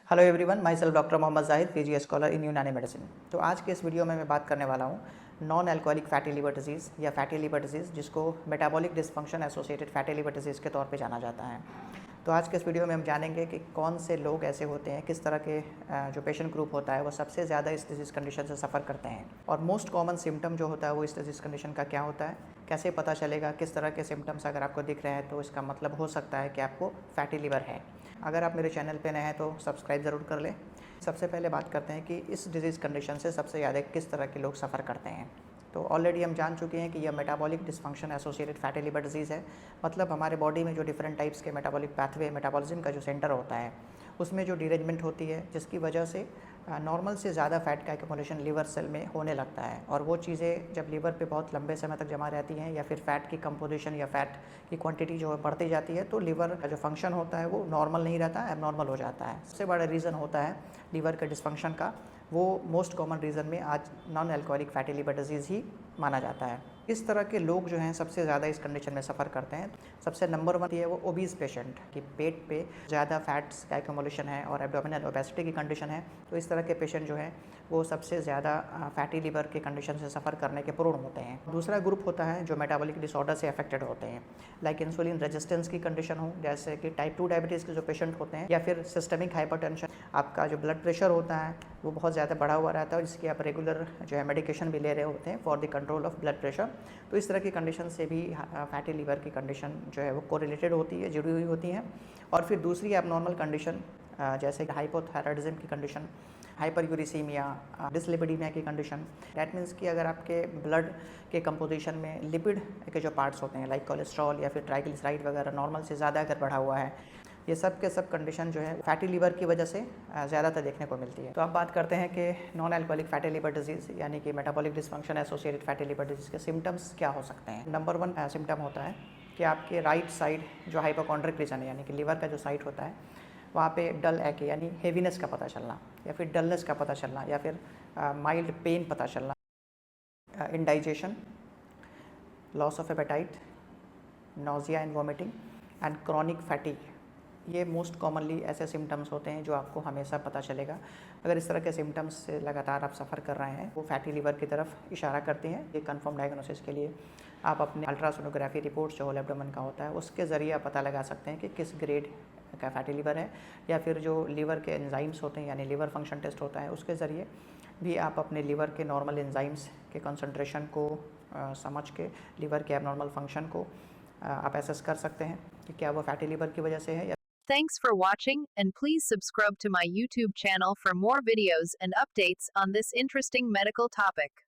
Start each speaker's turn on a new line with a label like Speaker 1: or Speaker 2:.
Speaker 1: Hello everyone, myself doctor Mohammad Zahid, PG scholar in Unani medicine. तो आज के इस वीडियो में मैं बात करने वाला हूँ non alcoholic fatty liver disease या फैटी लिवर डिजीज़, जिसको metabolic dysfunction associated fatty liver disease के तौर पे जाना जाता है। तो आज के इस वीडियो में हम जानेंगे कि कौन से लोग ऐसे होते हैं, किस तरह के जो पेशेंट ग्रुप होता है वो सबसे ज़्यादा इस डिजीज़ कंडीशन से सफ़र करते हैं, और मोस्ट कॉमन सिम्टम जो होता है वो इस डिजीज़ कंडीशन का क्या होता है, कैसे पता चलेगा, किस तरह के सिम्टम्स अगर आपको दिख रहे हैं तो इसका मतलब हो सकता है कि आपको फैटी लिवर है। अगर आप मेरे चैनल पे नए हैं तो सब्सक्राइब ज़रूर कर लें। सबसे पहले बात करते हैं कि इस डिज़ीज़ कंडीशन से सबसे ज़्यादा किस तरह के लोग सफ़र करते हैं। तो ऑलरेडी हम जान चुके हैं कि यह metabolic dysfunction associated fatty liver disease है। मतलब हमारे बॉडी में जो डिफरेंट टाइप्स के मेटाबॉलिक पाथवे, मेटाबॉलिज्म का जो सेंटर होता है, उसमें जो डिरेंजमेंट होती है, जिसकी वजह से नॉर्मल से ज़्यादा फैट का एक्यूमुलेशन लिवर सेल में होने लगता है। और वो चीज़ें जब लिवर पे बहुत लंबे समय तक जमा रहती हैं या फिर फैट की कंपोजिशन या फैट की क्वांटिटी जो है बढ़ती जाती है, तो लिवर का जो फंक्शन होता है वो नॉर्मल नहीं रहता है, एबनॉर्मल हो जाता है। सबसे बड़ा रीज़न होता है लिवर के डिसफंक्शन का, वो मोस्ट कॉमन रीज़न में आज non alcoholic fatty liver disease ही माना जाता है। इस तरह के लोग जो हैं सबसे ज़्यादा इस कंडीशन में सफ़र करते हैं। सबसे नंबर 1 ये है वो ओबीज़ पेशेंट, कि पेट पे ज़्यादा फैट्स का एक्यूमुलेशन है और एब्डोमिनल ओबेसिटी की कंडीशन है। तो इस तरह के पेशेंट जो हैं वो सबसे ज़्यादा फैटी लिवर के कंडीशन से सफ़र करने के प्रोन होते हैं। दूसरा ग्रुप होता है जो मेटाबॉलिक डिसऑर्डर से अफेक्टेड होते हैं, लाइक इंसुलिन रेजिस्टेंस की कंडीशन हो, जैसे कि टाइप 2 डायबिटीज़ के जो पेशेंट होते हैं, या फिर सिस्टमिक हाइपरटेंशन, आपका जो ब्लड प्रेशर होता है वो बहुत ज़्यादा बढ़ा हुआ रहता है और जिसकी आप रेगुलर जो है मेडिकेशन भी ले रहे होते हैं for the control of blood pressure. तो इस तरह की कंडीशन से भी फैटी लिवर की कंडीशन जो है वो कोरिलेटेड होती है, जुड़ी हुई होती हैं। और फिर दूसरी एबनॉर्मल कंडीशन जैसे हाइपोथायराइडिज्म की कंडीशन, हाइपरयूरिसीमिया, डिसलिपिडीमिया की कंडीशन। डैट मीन्स कि अगर आपके ब्लड के कंपोजिशन में लिपिड के जो पार्ट्स होते हैं, लाइक कोलेस्ट्रॉल या फिर ट्राइग्लिसराइड वगैरह नॉर्मल से ज़्यादा अगर बढ़ा हुआ है, ये सब के सब कंडीशन जो है फैटी लिवर की वजह से ज़्यादातर देखने को मिलती है। तो अब बात करते हैं कि non alcoholic fatty liver disease यानी कि metabolic dysfunction associated fatty liver disease के सिम्टम्स क्या हो सकते हैं। नंबर 1 सिम्टम होता है कि आपके राइट साइड जो हाइपोकॉन्ड्रिक रीजन है, यानी कि लिवर का जो साइड होता है, वहाँ पे डल एक यानी हेवीनेस का पता चलना, या फिर डलनेस का पता चलना, या फिर माइल्ड पेन पता चलना, indigestion, loss of appetite, nausea and vomiting and chronic fatigue. ये मोस्ट कॉमनली ऐसे सिम्टम्स होते हैं जो आपको हमेशा पता चलेगा। अगर इस तरह के सिम्टम्स से लगातार आप सफ़र कर रहे हैं, वो फैटी लिवर की तरफ इशारा करते हैं। ये कंफर्म डायग्नोसिस के लिए आप अपने अल्ट्रासोनोग्राफी रिपोर्ट्स जो होल एब्डोमेन का होता है उसके ज़रिए आप पता लगा सकते हैं कि किस ग्रेड का फैटी लिवर है, या फिर जो लिवर के एंजाइम्स होते हैं यानी लिवर फंक्शन टेस्ट होता है उसके ज़रिए भी आप अपने लिवर के नॉर्मल एंजाइम्स के कंसंट्रेशन को समझ के लिवर के एबनॉर्मल फंक्शन को आप एसेस कर सकते हैं कि क्या वो फैटी लिवर की वजह से है।
Speaker 2: Thanks for watching, and please subscribe to my YouTube channel for more videos and updates on this interesting medical topic.